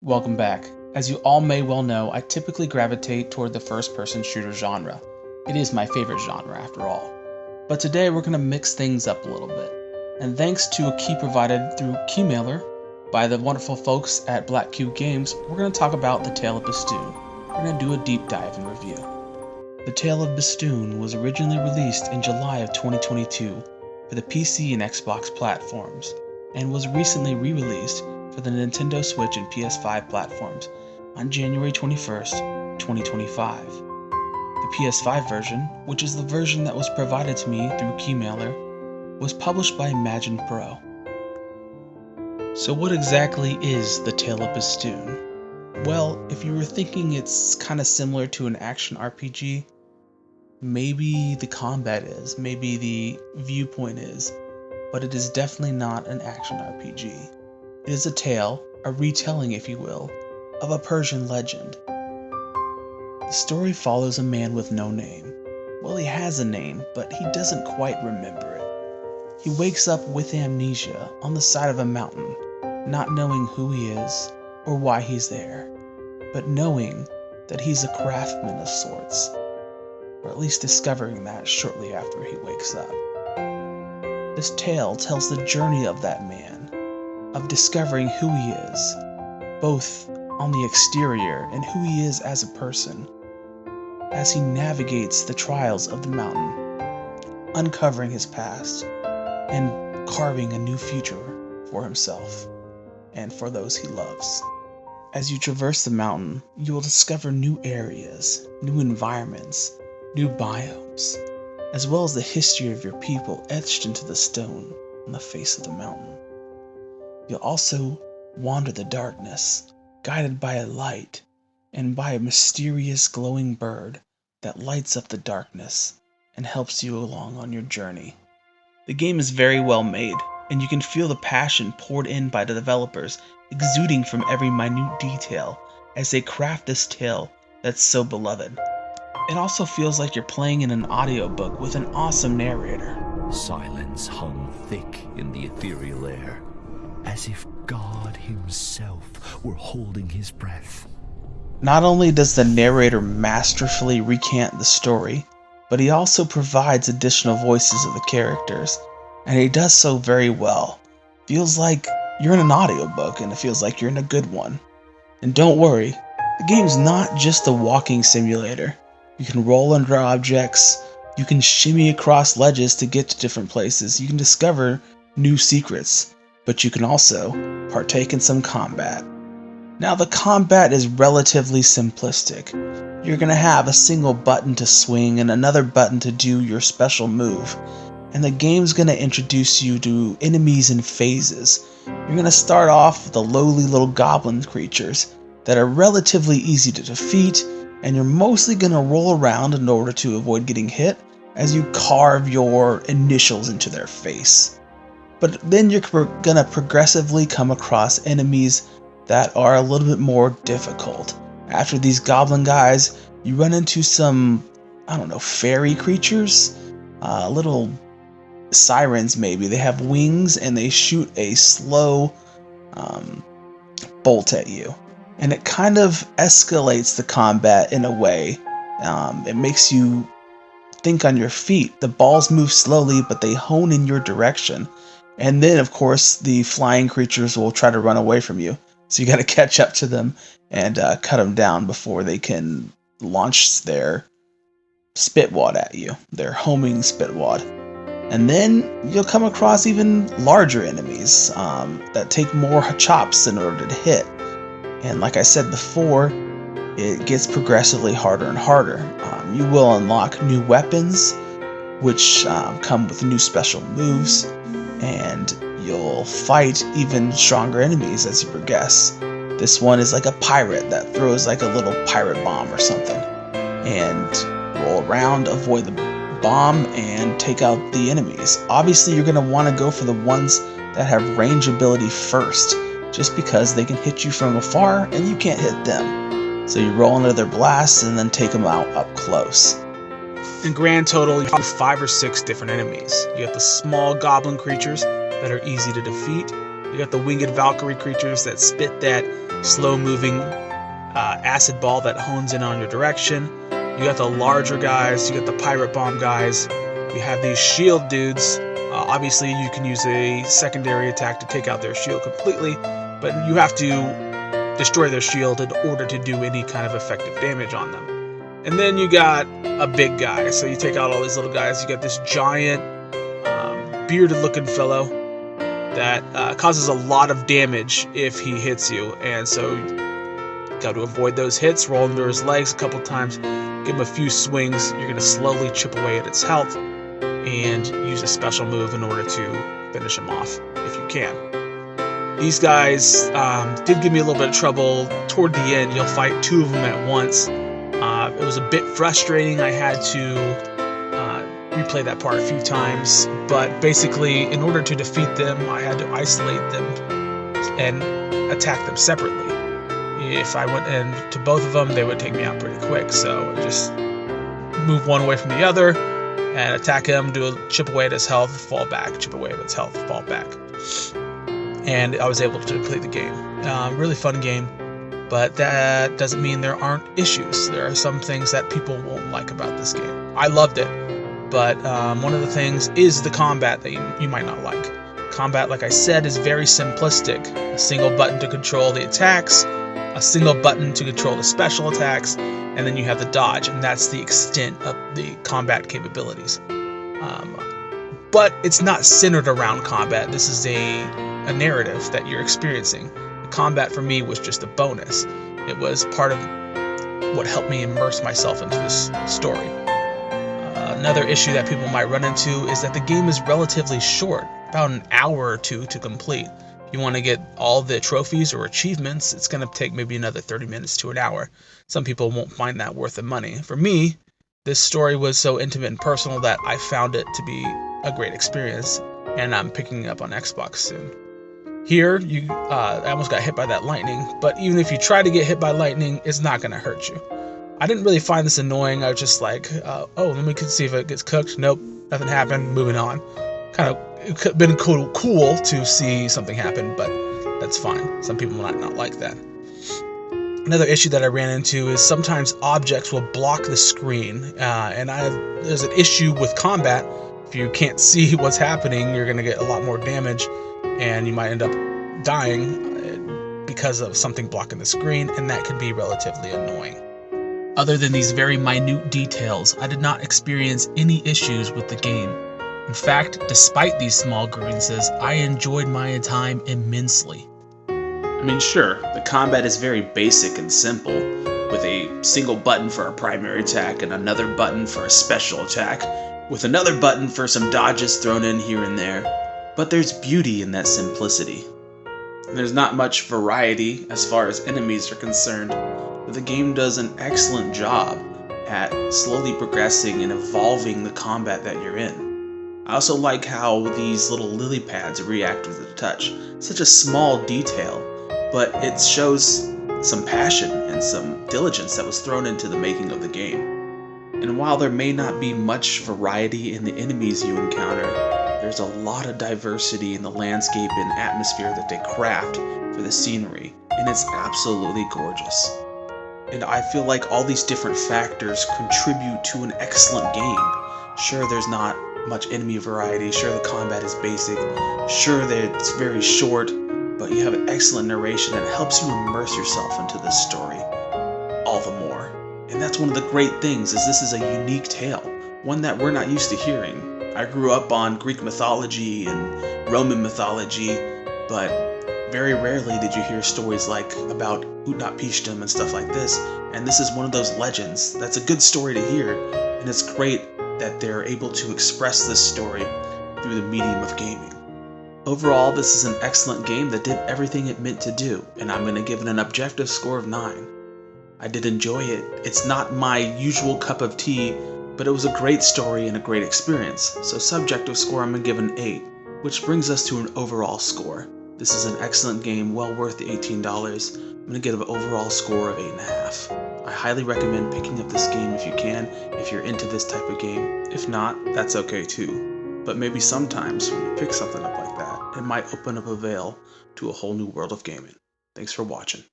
Welcome back. As you all may well know, I typically gravitate toward the first-person shooter genre. It is my favorite genre after all. But today we're going to mix things up a little bit. And thanks to a key provided through keymailer by the wonderful folks at Black Cube Games, we're going to talk about The Tale of Bistun. We're going to do a deep dive and review. The Tale of Bistun was originally released in July of 2022 for the PC and Xbox platforms, and was recently re-released for the Nintendo Switch and PS5 platforms on January 21st, 2025. The PS5 version, which is the version that was provided to me through keymailer, was published by Imagine Pro. So what exactly is The Tale of Bistun? Well, if you were thinking it's kind of similar to an action RPG, maybe the combat is, maybe the viewpoint is, but it is definitely not an action RPG. It is a tale, a retelling if you will, of a Persian legend. The story follows a man with no name. Well, he has a name, but he doesn't quite remember it. He wakes up with amnesia on the side of a mountain, not knowing who he is or why he's there, but knowing that he's a craftsman of sorts, or at least discovering that shortly after he wakes up. This tale tells the journey of that man, of discovering who he is, both on the exterior and who he is as a person, as he navigates the trials of the mountain, uncovering his past, and carving a new future for himself and for those he loves. As you traverse the mountain, you will discover new areas, new environments, new biomes, as well as the history of your people etched into the stone on the face of the mountain. You'll also wander the darkness, guided by a light and by a mysterious glowing bird that lights up the darkness and helps you along on your journey. The game is very well made, and you can feel the passion poured in by the developers exuding from every minute detail as they craft this tale that's so beloved. It also feels like you're playing in an audiobook with an awesome narrator. Silence hung thick in the ethereal air, as if God himself were holding his breath. Not only does the narrator masterfully recant the story, but he also provides additional voices of the characters, and he does so very well. Feels like you're in an audiobook, and it feels like you're in a good one. And don't worry, the game's not just a walking simulator. You can roll under objects, you can shimmy across ledges to get to different places, you can discover new secrets, but you can also partake in some combat. Now the combat is relatively simplistic. You're going to have a single button to swing and another button to do your special move, and the game's going to introduce you to enemies in phases. You're going to start off with the lowly little goblin creatures that are relatively easy to defeat, and you're mostly going to roll around in order to avoid getting hit as you carve your initials into their face. But then you're going to progressively come across enemies that are a little bit more difficult. After these goblin guys, you run into some, fairy creatures, little sirens maybe. They have wings and they shoot a slow bolt at you. And it kind of escalates the combat in a way. It makes you think on your feet. The balls move slowly, but they hone in your direction. And then, of course, the flying creatures will try to run away from you. So you got to catch up to them and cut them down before they can launch their spitwad at you, their homing spitwad. And then you'll come across even larger enemies that take more chops in order to hit. And like I said before, it gets progressively harder and harder. You will unlock new weapons, which come with new special moves, and you'll fight even stronger enemies as you progress. This one is like a pirate that throws like a little pirate bomb or something. And roll around, avoid the bomb, and take out the enemies. Obviously, you're going to want to go for the ones that have range ability first, just because they can hit you from afar and you can't hit them. So you roll into their blasts and then take them out up close. In grand total, you have 5 or 6 different enemies. You have the small goblin creatures that are easy to defeat. You got the winged Valkyrie creatures that spit that slow-moving acid ball that hones in on your direction. You got the larger guys. You got the pirate bomb guys. You have these shield dudes. Obviously, you can use a secondary attack to take out their shield completely, but you have to destroy their shield in order to do any kind of effective damage on them. And then you got a big guy. So you take out all these little guys. You got this giant, bearded-looking fellow that causes a lot of damage if he hits you. And so you got to avoid those hits, roll under his legs a couple times, give him a few swings. You're going to slowly chip away at its health and use a special move in order to finish him off if you can. These guys did give me a little bit of trouble. Toward the end, you'll fight two of them at once. It was a bit frustrating. I had to replay that part a few times, but basically, in order to defeat them, I had to isolate them and attack them separately. If I went into both of them, they would take me out pretty quick, so I just move one away from the other and attack him, do a chip away at his health, fall back, chip away at his health, fall back. And I was able to complete the game. Really fun game, but that doesn't mean there aren't issues. There are some things that people won't like about this game. I loved it, but one of the things is the combat that you might not like. Combat, like I said, is very simplistic. A single button to control the attacks, a single button to control the special attacks, and then you have the dodge, and that's the extent of the combat capabilities. But it's not centered around combat. This is a narrative that you're experiencing. The combat for me was just a bonus. It was part of what helped me immerse myself into this story. Another issue that people might run into is that the game is relatively short, about an hour or two to complete. If you want to get all the trophies or achievements, it's going to take maybe another 30 minutes to an hour. Some people won't find that worth the money. For me, this story was so intimate and personal that I found it to be a great experience, and I'm picking it up on Xbox soon. Here, I almost got hit by that lightning, but even if you try to get hit by lightning, it's not going to hurt you. I didn't really find this annoying. I was just like, oh, let me see if it gets cooked. Nope, nothing happened. Moving on. It could have been cool to see something happen, but that's fine. Some people might not like that. Another issue that I ran into is sometimes objects will block the screen, and there's an issue with combat. If you can't see what's happening, you're going to get a lot more damage, and you might end up dying because of something blocking the screen, and that can be relatively annoying. Other than these very minute details, I did not experience any issues with the game. In fact, despite these small grievances, I enjoyed my time immensely. I mean, sure, the combat is very basic and simple, with a single button for a primary attack and another button for a special attack, with another button for some dodges thrown in here and there. But there's beauty in that simplicity. And there's not much variety as far as enemies are concerned, but the game does an excellent job at slowly progressing and evolving the combat that you're in. I also like how these little lily pads react with the touch. Such a small detail, but it shows some passion and some diligence that was thrown into the making of the game. And while there may not be much variety in the enemies you encounter, there's a lot of diversity in the landscape and atmosphere that they craft for the scenery, and it's absolutely gorgeous. And I feel like all these different factors contribute to an excellent game. Sure, there's not much enemy variety, sure the combat is basic, sure that it's very short, but you have an excellent narration that helps you immerse yourself into this story all the more. And that's one of the great things, is this is a unique tale, one that we're not used to hearing. I grew up on Greek mythology and Roman mythology, but very rarely did you hear stories like about Utnapishtim and stuff like this, and this is one of those legends. That's a good story to hear, and it's great that they're able to express this story through the medium of gaming. Overall, this is an excellent game that did everything it meant to do, and I'm going to give it an objective score of 9. I did enjoy it. It's not my usual cup of tea, but it was a great story and a great experience, so subjective score I'm going to give an 8, which brings us to an overall score. This is an excellent game, well worth the $18. I'm going to give it an overall score of 8.5. I highly recommend picking up this game if you can, if you're into this type of game. If not, that's okay too. But maybe sometimes when you pick something up like that, it might open up a veil to a whole new world of gaming. Thanks for watching.